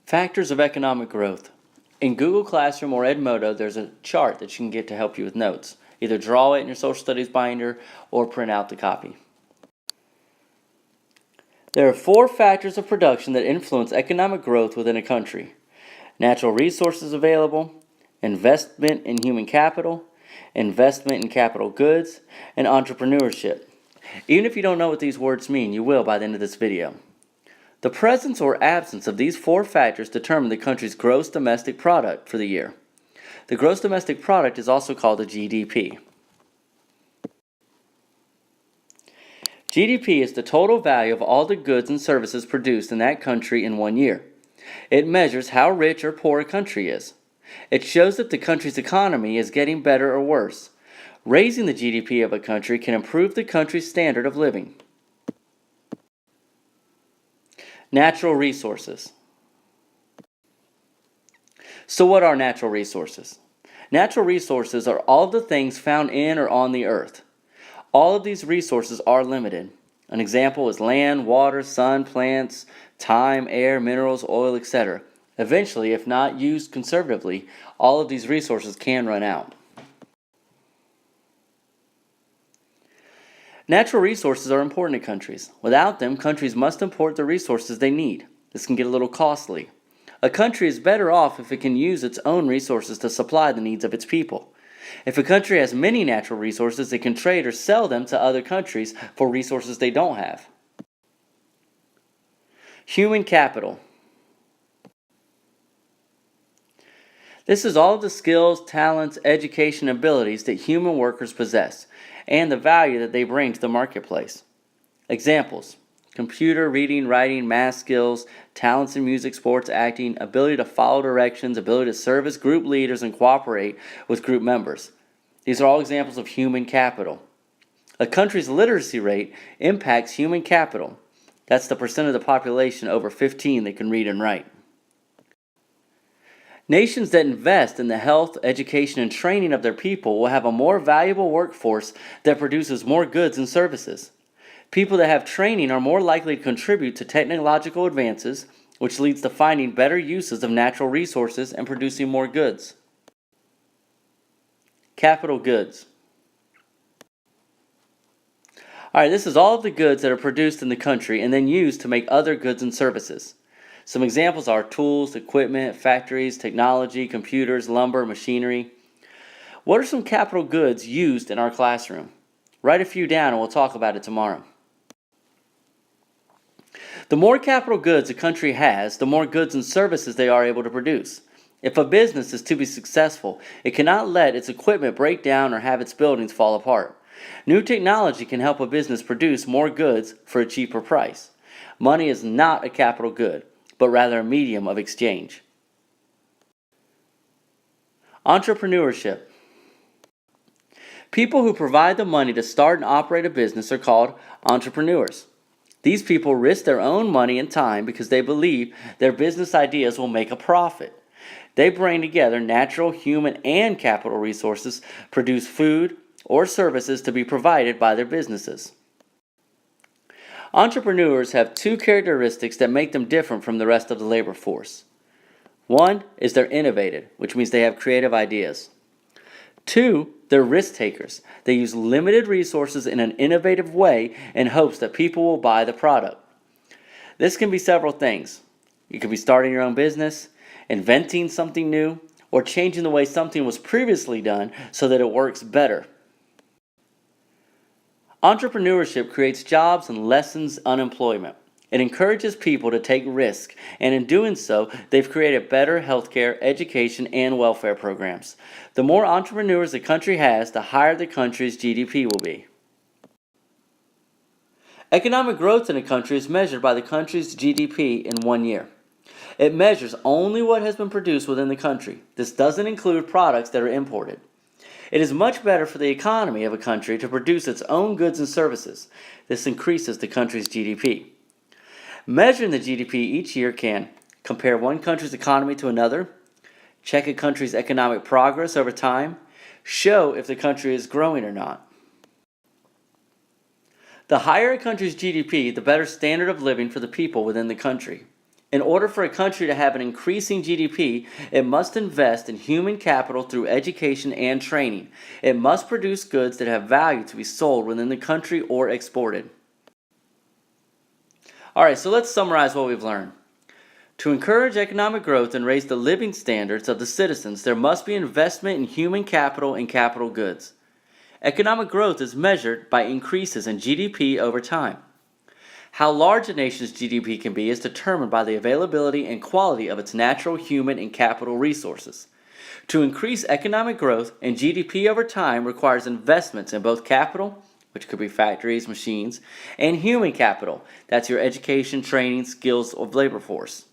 Factors of economic growth. In Google Classroom or Edmodo, there's a chart that you can get to help you with notes. Either draw it in your social studies binder or print out the copy. There are 4 factors of production that influence economic growth within a country: natural resources available, investment in human capital, investment in capital goods, and entrepreneurship. Even if you don't know what these words mean, you will by the end of this video. The presence or absence of these 4 factors determine the country's gross domestic product for the year. The gross domestic product is also called the GDP. GDP is the total value of all the goods and services produced in that country in one year. It measures how rich or poor a country is. It shows if the country's economy is getting better or worse. Raising the GDP of a country can improve the country's standard of living. Natural resources. So what are natural resources? Natural resources are all the things found in or on the earth. All of these resources are limited. An example is land, water, sun, plants, time, air, minerals, oil, etc. Eventually, if not used conservatively, all of these resources can run out. Natural resources are important to countries. Without them, countries must import the resources they need. This can get a little costly. A country is better off if it can use its own resources to supply the needs of its people. If a country has many natural resources, it can trade or sell them to other countries for resources they don't have. Human capital. This is all of the skills, talents, education, and abilities that human workers possess, and the value that they bring to the marketplace. Examples: computer, reading, writing, math skills, talents in music, sports, acting, ability to follow directions, ability to serve as group leaders and cooperate with group members. These are all examples of human capital. A country's literacy rate impacts human capital. That's the percent of the population over 15 that can read and write. Nations that invest in the health, education, and training of their people will have a more valuable workforce that produces more goods and services. People that have training are more likely to contribute to technological advances, which leads to finding better uses of natural resources and producing more goods. Capital goods. Alright, this is all of the goods that are produced in the country and then used to make other goods and services. Some examples are tools, equipment, factories, technology, computers, lumber, machinery. What are some capital goods used in our classroom? Write a few down and we'll talk about it tomorrow. The more capital goods a country has, the more goods and services they are able to produce. If a business is to be successful, it cannot let its equipment break down or have its buildings fall apart. New technology can help a business produce more goods for a cheaper price. Money is not a capital good, but rather a medium of exchange. Entrepreneurship. People who provide the money to start and operate a business are called entrepreneurs. These people risk their own money and time because they believe their business ideas will make a profit. They bring together natural, human, and capital resources, produce food or services to be provided by their businesses. Entrepreneurs have 2 characteristics that make them different from the rest of the labor force. 1 is they're innovative, which means they have creative ideas. 2, they're risk takers. They use limited resources in an innovative way in hopes that people will buy the product. This can be several things. You could be starting your own business, inventing something new, or changing the way something was previously done so that it works better. Entrepreneurship creates jobs and lessens unemployment. It encourages people to take risks, and in doing so, they've created better healthcare, education, and welfare programs. The more entrepreneurs a country has, the higher the country's GDP will be. Economic growth in a country is measured by the country's GDP in 1 year. It measures only what has been produced within the country. This doesn't include products that are imported. It is much better for the economy of a country to produce its own goods and services. This increases the country's GDP. Measuring the GDP each year can compare one country's economy to another, check a country's economic progress over time, show if the country is growing or not. The higher a country's GDP, the better standard of living for the people within the country. In order for a country to have an increasing GDP, it must invest in human capital through education and training. It must produce goods that have value to be sold within the country or exported. Alright, so let's summarize what we've learned. To encourage economic growth and raise the living standards of the citizens, there must be investment in human capital and capital goods. Economic growth is measured by increases in GDP over time. How large a nation's GDP can be is determined by the availability and quality of its natural, human, and capital resources. To increase economic growth and GDP over time requires investments in both capital, which could be factories, machines, and human capital. That's your education, training, skills of labor force.